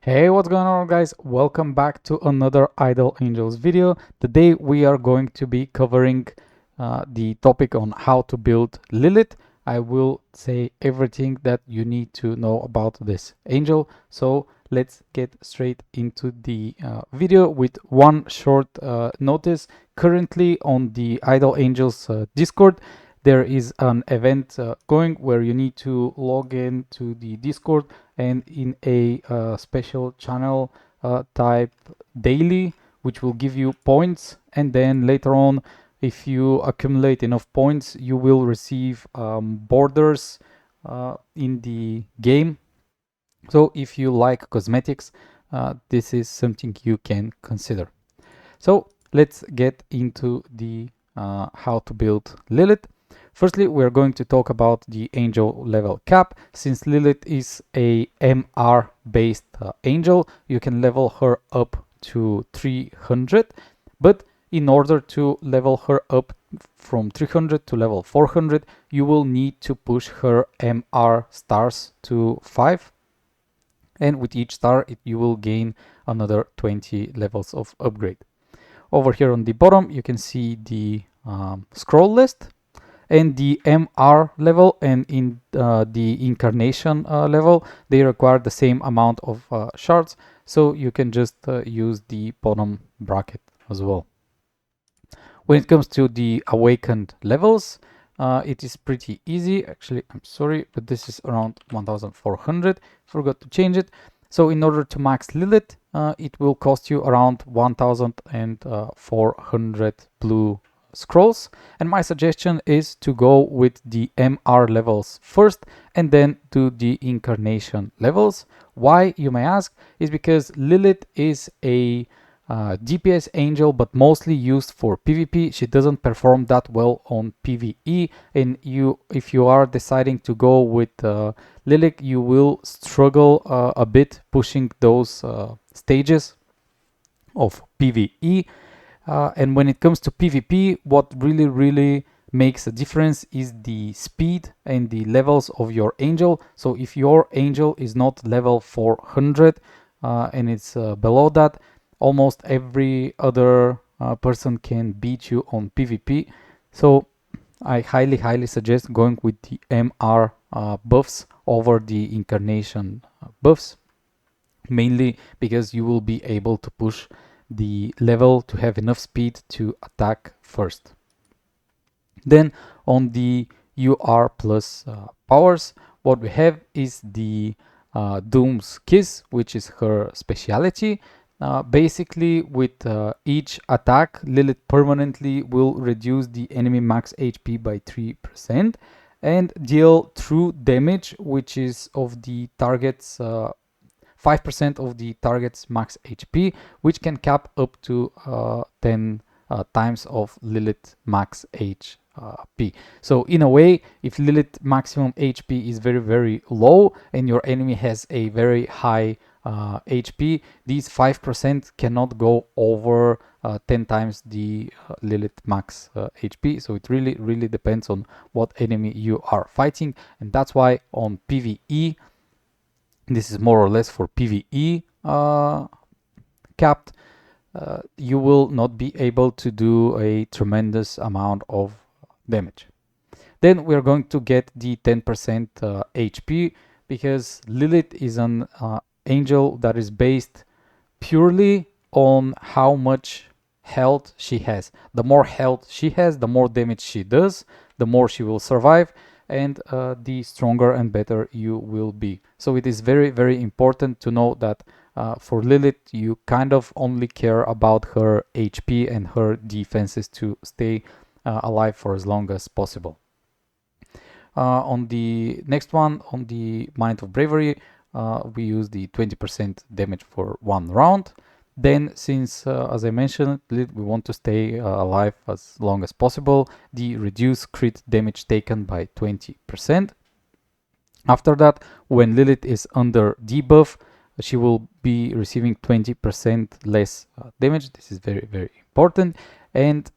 Hey, what's going on, guys? Welcome back to another Idle Angels video. Today we are going to be covering the topic on how to build Lilith. I will say everything that you need to know about this angel. So let's get straight into the video with one short notice. Currently on the Idle Angels Discord, there is an event going where you need to log in to the Discord and in a special channel type daily, which will give you points, and then later on, if you accumulate enough points, you will receive borders in the game. So if you like cosmetics, this is something you can consider. So let's get into the how to build Lilith. Firstly, we're going to talk about the angel level cap. Since Lilith is a MR based angel, you can level her up to 300, but in order to level her up from 300 to level 400, you will need to push her MR stars to 5, and with each star you will gain another 20 levels of upgrade. Over here on the bottom, you can see the scroll list and the MR level, and in the incarnation level, they require the same amount of shards, so you can just use the bottom bracket as well. When it comes to the awakened levels, it is pretty easy. Actually, I'm sorry, but this is around 1400. Forgot to change it. So in order to max Lilith, it will cost you around 1400 blue scrolls. And my suggestion is to go with the MR levels first and then do the incarnation levels. Why, you may ask, is because Lilith is a DPS angel, but mostly used for PvP. She doesn't perform that well on PvE, and if you are deciding to go with Relic, you will struggle a bit pushing those stages of PvE. And when it comes to PvP, what really makes a difference is the speed and the levels of your angel. So if your angel is not level 400 and it's below that, almost every other person can beat you on PvP. So I highly suggest going with the MR buffs over the incarnation buffs, mainly because you will be able to push the level to have enough speed to attack first. Then on the UR plus powers, what we have is the Doom's Kiss, which is her speciality. Basically, with each attack, Lilith permanently will reduce the enemy max HP by 3% and deal true damage, which is of the target's 5% of the target's max HP, which can cap up to 10 times of Lilith max HP. So in a way, if Lilith maximum HP is very low and your enemy has a very high HP, these 5% cannot go over 10 times the Lilith max HP. So it really depends on what enemy you are fighting, and that's why on PvE, this is more or less for PvE capped, you will not be able to do a tremendous amount of damage. Then we're going to get the 10% HP, because Lilith is an angel that is based purely on how much health she has. The more health she has, the more damage she does, the more she will survive, and the stronger and better you will be. So it is very important to know that for Lilith, you kind of only care about her HP and her defenses to stay alive for as long as possible. On the next one, on the Mind of Bravery, we use the 20% damage for one round. Then, since, as I mentioned, we want to stay alive as long as possible, the reduce crit damage taken by 20%. After that, when Lilith is under debuff, she will be receiving 20% less damage. This is very important. And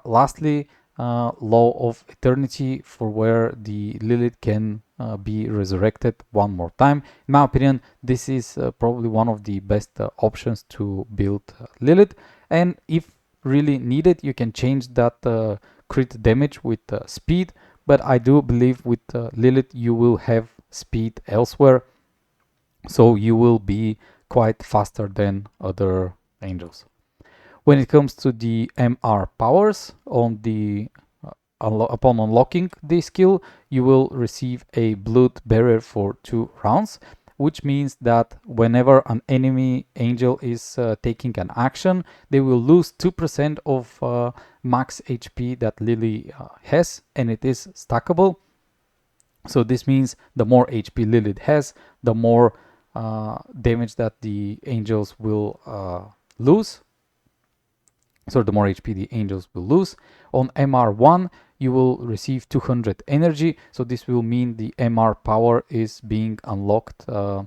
lastly, Law of Eternity, for where the Lilith can be resurrected one more time. In my opinion, this is probably one of the best options to build Lilith. And if really needed, you can change that crit damage with speed. But I do believe with Lilith you will have speed elsewhere, so you will be quite faster than other angels. When it comes to the MR powers, on the upon unlocking the skill, you will receive a blood barrier for 2 rounds, which means that whenever an enemy angel is taking an action, they will lose 2% of max HP that Lily has, and it is stackable. So this means the more HP Lilith has, the more damage that the angels will lose. So the more HP the angels will lose. On MR1, you will receive 200 energy. So this will mean the MR power is being unlocked on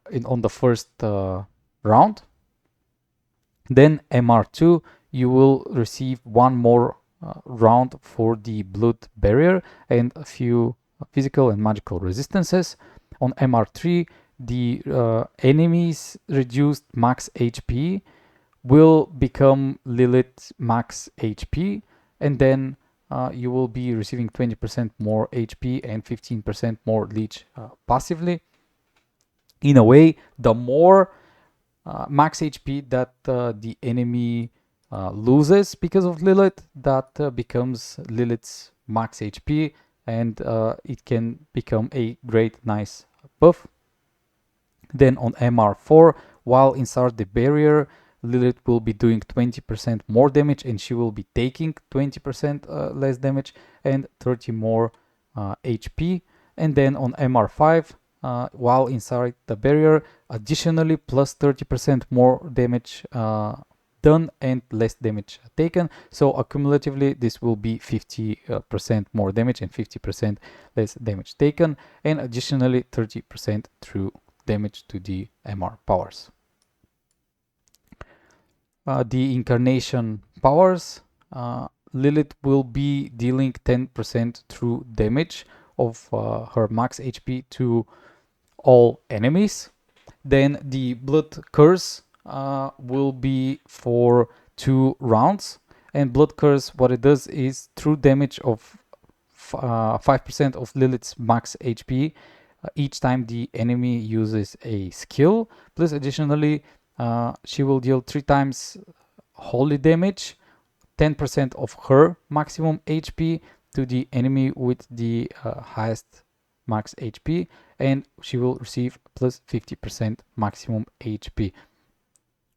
the first round. Then MR2, you will receive one more round for the blood barrier and a few physical and magical resistances. On MR3, the enemies reduced max HP will become Lilith max HP, and then you will be receiving 20% more HP and 15% more leech passively. In a way, the more max HP that the enemy loses because of Lilith, that becomes Lilith's max HP, and it can become a great nice buff. Then on MR4, while inside the barrier, Lilith will be doing 20% more damage, and she will be taking 20% less damage and 30 more HP. And then on MR5, while inside the barrier, additionally plus 30% more damage done and less damage taken. So accumulatively, this will be 50% more damage and 50% less damage taken, and additionally 30% through damage to the MR powers. The incarnation powers, Lilith will be dealing 10% through damage of her max HP to all enemies. Then the blood curse will be for 2 rounds, and blood curse, what it does is through damage of 5% of Lilith's max HP each time the enemy uses a skill. Plus additionally, she will deal 3 times holy damage, 10% of her maximum HP to the enemy with the highest max HP, and she will receive plus 50% maximum HP.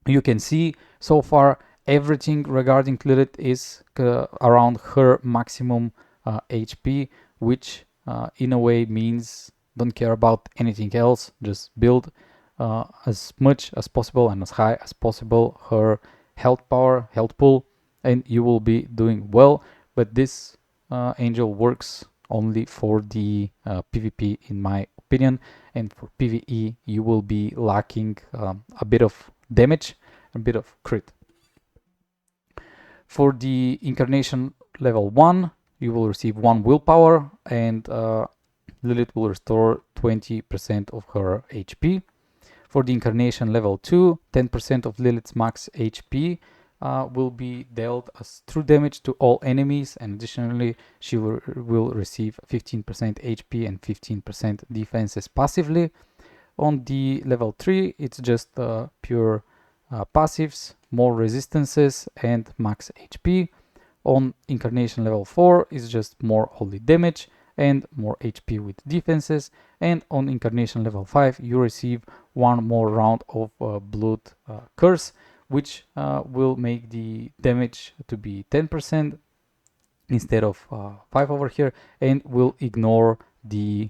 You can see so far everything regarding Lilith is around her maximum HP, which in a way means don't care about anything else, just build as much as possible and as high as possible her health power, health pool, and you will be doing well. But this angel works only for the PvP in my opinion, and for PvE you will be lacking a bit of damage, a bit of crit. For the incarnation level 1, you will receive 1 willpower, and Lilith will restore 20% of her HP. For the incarnation level 2, 10% of Lilith's max HP will be dealt as true damage to all enemies, and additionally she will receive 15% HP and 15% defenses passively. On the level 3, it's just pure passives, more resistances and max HP. On incarnation level 4 is just more holy damage and more HP with defenses, and on incarnation level 5 you receive 1 more round of blood curse, which will make the damage to be 10% instead of 5 over here, and will ignore the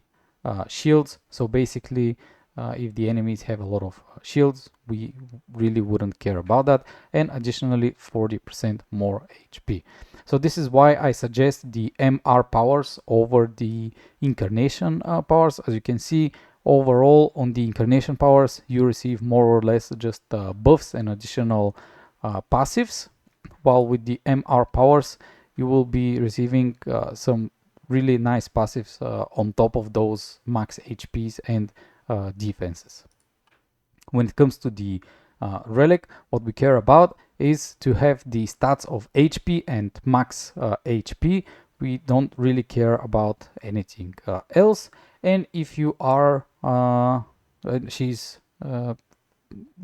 shields. So basically if the enemies have a lot of shields, we really wouldn't care about that, and additionally 40% more HP. So this is why I suggest the MR powers over the incarnation powers. As you can see, overall on the incarnation powers you receive more or less just buffs and additional passives, while with the MR powers you will be receiving some really nice passives on top of those max HPs and defenses. When it comes to the Relic, what we care about is to have the stats of HP and max HP. We don't really care about anything else. And if you are, she's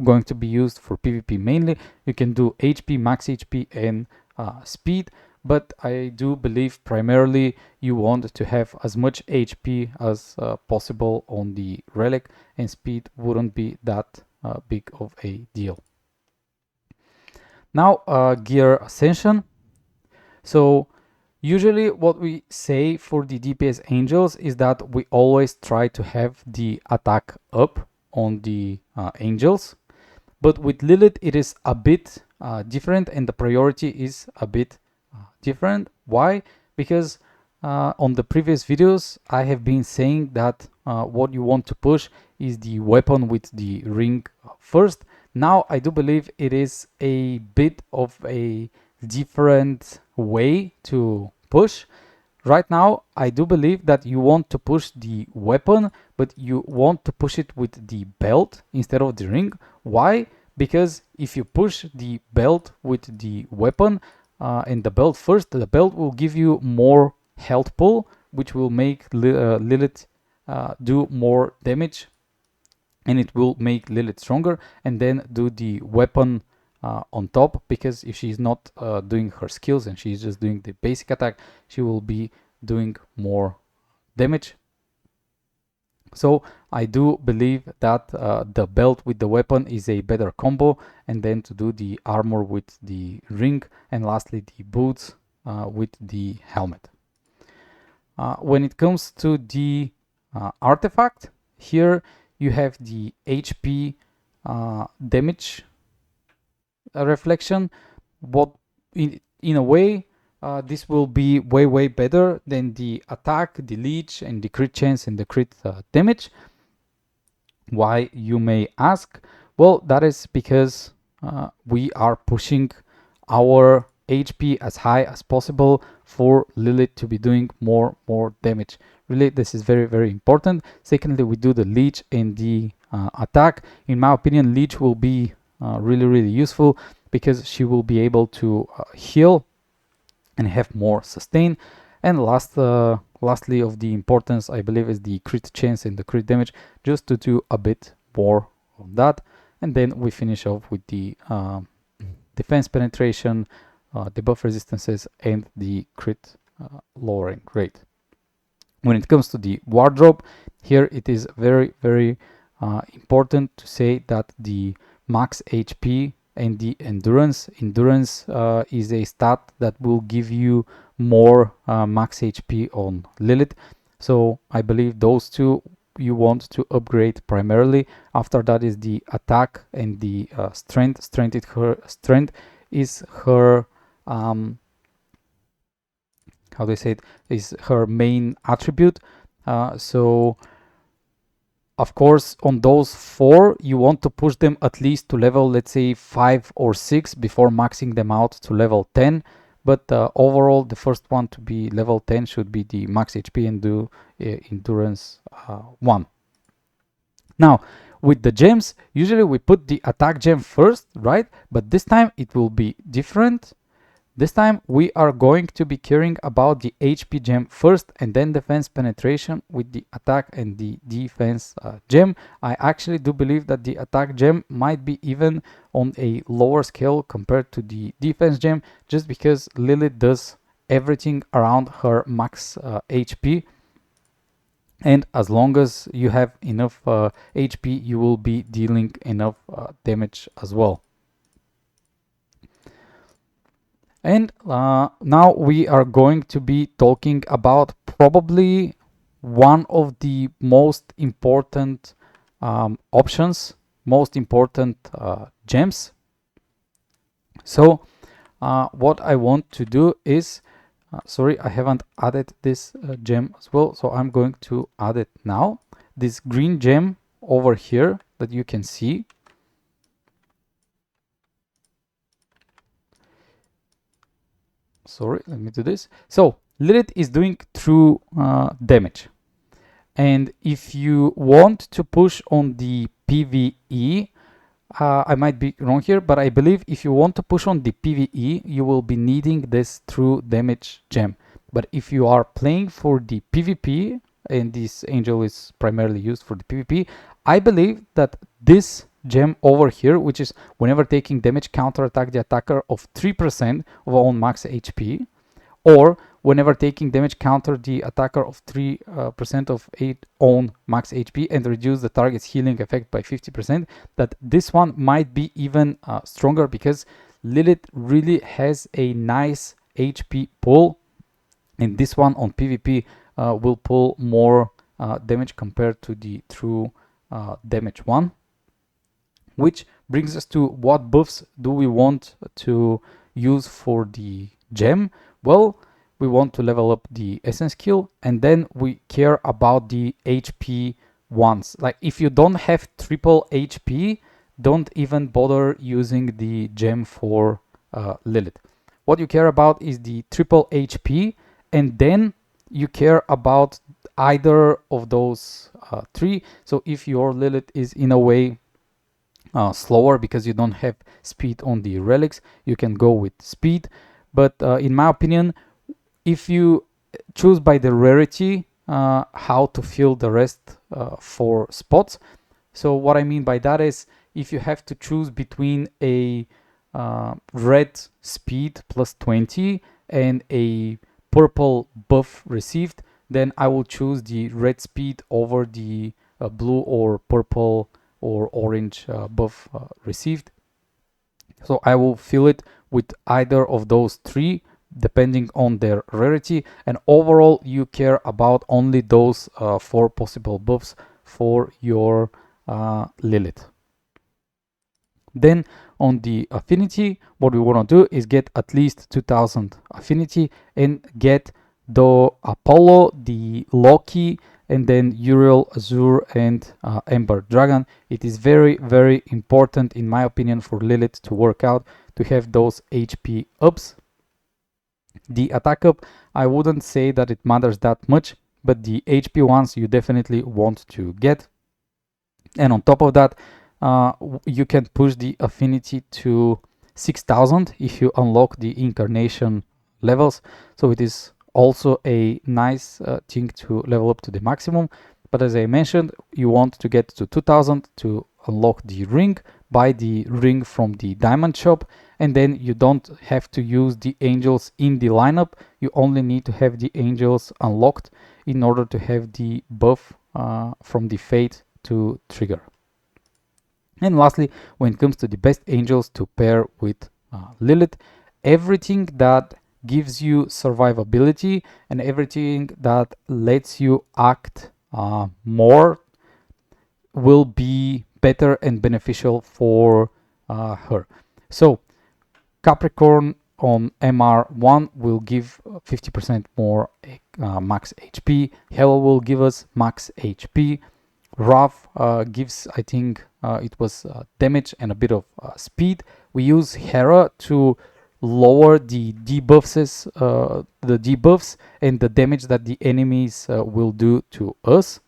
going to be used for PvP mainly, you can do HP, max HP, and speed. But I do believe primarily you want to have as much HP as possible on the Relic, and speed wouldn't be that big of a deal. Now, gear Ascension. So usually what we say for the DPS angels is that we always try to have the attack up on the angels. But with Lilith, it is a bit different, and the priority is a bit different. Why? Because on the previous videos, I have been saying that what you want to push is the weapon with the ring first. Now, I do believe it is a bit of a different way to push. Right now, I do believe that you want to push the weapon, but you want to push it with the belt instead of the ring. Why? Because if you push the belt with the weapon and the belt first, the belt will give you more health pull, which will make Lilith do more damage, and it will make Lilith stronger, and then do the weapon on top, because if she's not doing her skills and she's just doing the basic attack, she will be doing more damage. So I do believe that the belt with the weapon is a better combo, and then to do the armor with the ring, and lastly the boots with the helmet. When it comes to the artifact, here you have the HP damage reflection. What in a way this will be way better than the attack, the leech, and the crit chance and the crit damage. Why, you may ask? Well, that is because we are pushing our HP as high as possible for Lilith to be doing more damage. Really, this is very important. Secondly, we do the leech and the attack. In my opinion, leech will be really useful, because she will be able to heal and have more sustain. And lastly of the importance, I believe, is the crit chance and the crit damage, just to do a bit more of that. And then we finish off with the defense penetration, debuff resistances, and the crit lowering rate. When it comes to the wardrobe, here it is very important to say that the max HP and the endurance is a stat that will give you more max HP on Lilith. So I believe those two you want to upgrade primarily. After that is the attack and the strength. Strength is her how do I say it, is her main attribute. So of course, on those 4, you want to push them at least to level, let's say 5 or 6 before maxing them out to level 10. But overall, the first one to be level 10 should be the max HP and do endurance 1. Now, with the gems, usually we put the attack gem first, right? But this time it will be different. This time we are going to be caring about the HP gem first, and then defense penetration with the attack and the defense gem. I actually do believe that the attack gem might be even on a lower scale compared to the defense gem, just because Lilith does everything around her max HP. And as long as you have enough HP, you will be dealing enough damage as well. And now we are going to be talking about probably one of the most important options, most important gems. So what I want to do is, sorry, I haven't added this gem as well, so I'm going to add it now. This green gem over here that you can see. Sorry, let me do this. So Lilith is doing true damage. And if you want to push on the PvE, I might be wrong here, but I believe if you want to push on the PvE, you will be needing this true damage gem. But if you are playing for the PvP, and this angel is primarily used for the PvP, I believe that this gem over here, which is whenever taking damage, counterattack the attacker of 3% of own max HP, or whenever taking damage, counter the attacker of 3% of 8 own max HP and reduce the target's healing effect by 50%, that this one might be even stronger, because Lilith really has a nice HP pull, and this one on PvP will pull more damage compared to the true damage one. Which brings us to what buffs do we want to use for the gem? Well, we want to level up the essence skill, and then we care about the HP ones. Like if you don't have triple HP, don't even bother using the gem for Lilith. What you care about is the triple HP, and then you care about either of those three. So if your Lilith is in a way slower because you don't have speed on the relics, you can go with speed. But in my opinion, if you choose by the rarity how to fill the rest for spots. So what I mean by that is, if you have to choose between a red speed plus 20 and a purple buff received, then I will choose the red speed over the blue or purple or orange buff received. So I will fill it with either of those three depending on their rarity, and overall you care about only those 4 possible buffs for your Lilith. Then on the affinity, what we want to do is get at least 2000 affinity and get the Apollo, the Loki, and then Uriel, Azure, and Ember Dragon. It is very, very important in my opinion for Lilith to work out, to have those HP ups. The attack up, I wouldn't say that it matters that much, but the HP ones you definitely want to get. And on top of that, you can push the affinity to 6000 if you unlock the incarnation levels. So it is also a nice thing to level up to the maximum. But as I mentioned, you want to get to 2000 to unlock the ring, buy the ring from the diamond shop, and then you don't have to use the angels in the lineup. You only need to have the angels unlocked in order to have the buff from the fate to trigger. And lastly, when it comes to the best angels to pair with Lilith, everything that gives you survivability and everything that lets you act more will be better and beneficial for her. So Capricorn on MR1 will give 50% more max HP. Hell will give us max HP. Wrath gives, I think it was damage and a bit of speed. We use Hera to lower the debuffs, and the damage that the enemies will do to us.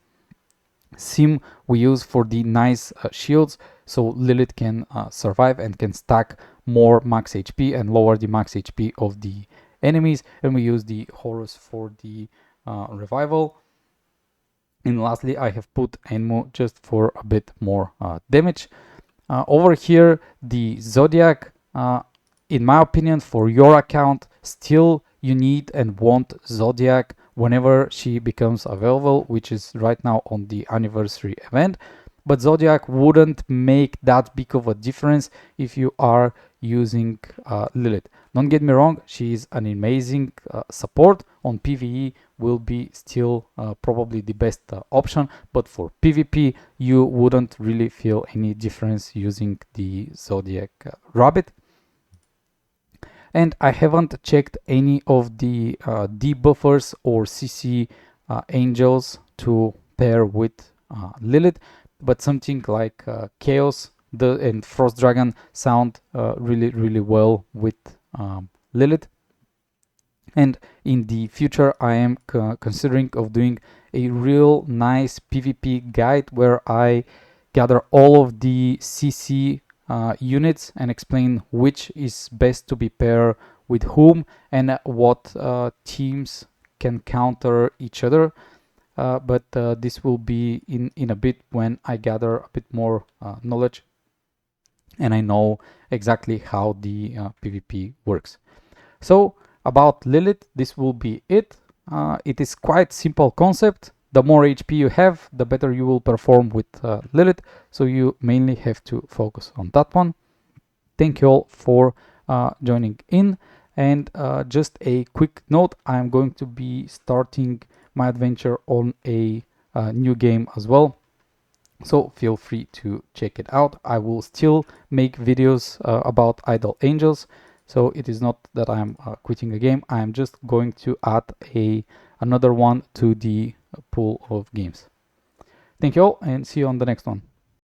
Sim we use for the nice shields, so Lilith can survive and can stack more max HP and lower the max HP of the enemies. And we use the Horus for the revival. And lastly, I have put Enmu just for a bit more damage. Over here, the Zodiac, in my opinion, for your account, still you need and want Zodiac whenever she becomes available, which is right now on the anniversary event. But Zodiac wouldn't make that big of a difference if you are using Lilith. Don't get me wrong, she is an amazing support. On PvE will be still probably the best option, but for PvP you wouldn't really feel any difference using the Zodiac Rabbit. And I haven't checked any of the debuffers or CC angels to pair with Lilith, but something like Chaos and Frost Dragon sound really well with Lilith. And in the future, I am considering of doing a real nice PvP guide where I gather all of the CC units and explain which is best to be paired with whom and what teams can counter each other. But this will be in a bit when I gather a bit more knowledge and I know exactly how the PvP works. So about Lilith, this will be it. It is quite simple concept. The more HP you have, the better you will perform with Lilith. So you mainly have to focus on that one. Thank you all for joining in. And just a quick note, I'm going to be starting my adventure on a new game as well. So feel free to check it out. I will still make videos about Idle Angels. So it is not that I'm quitting the game. I'm just going to add another one to the pool of games. Thank you all and see you on the next one.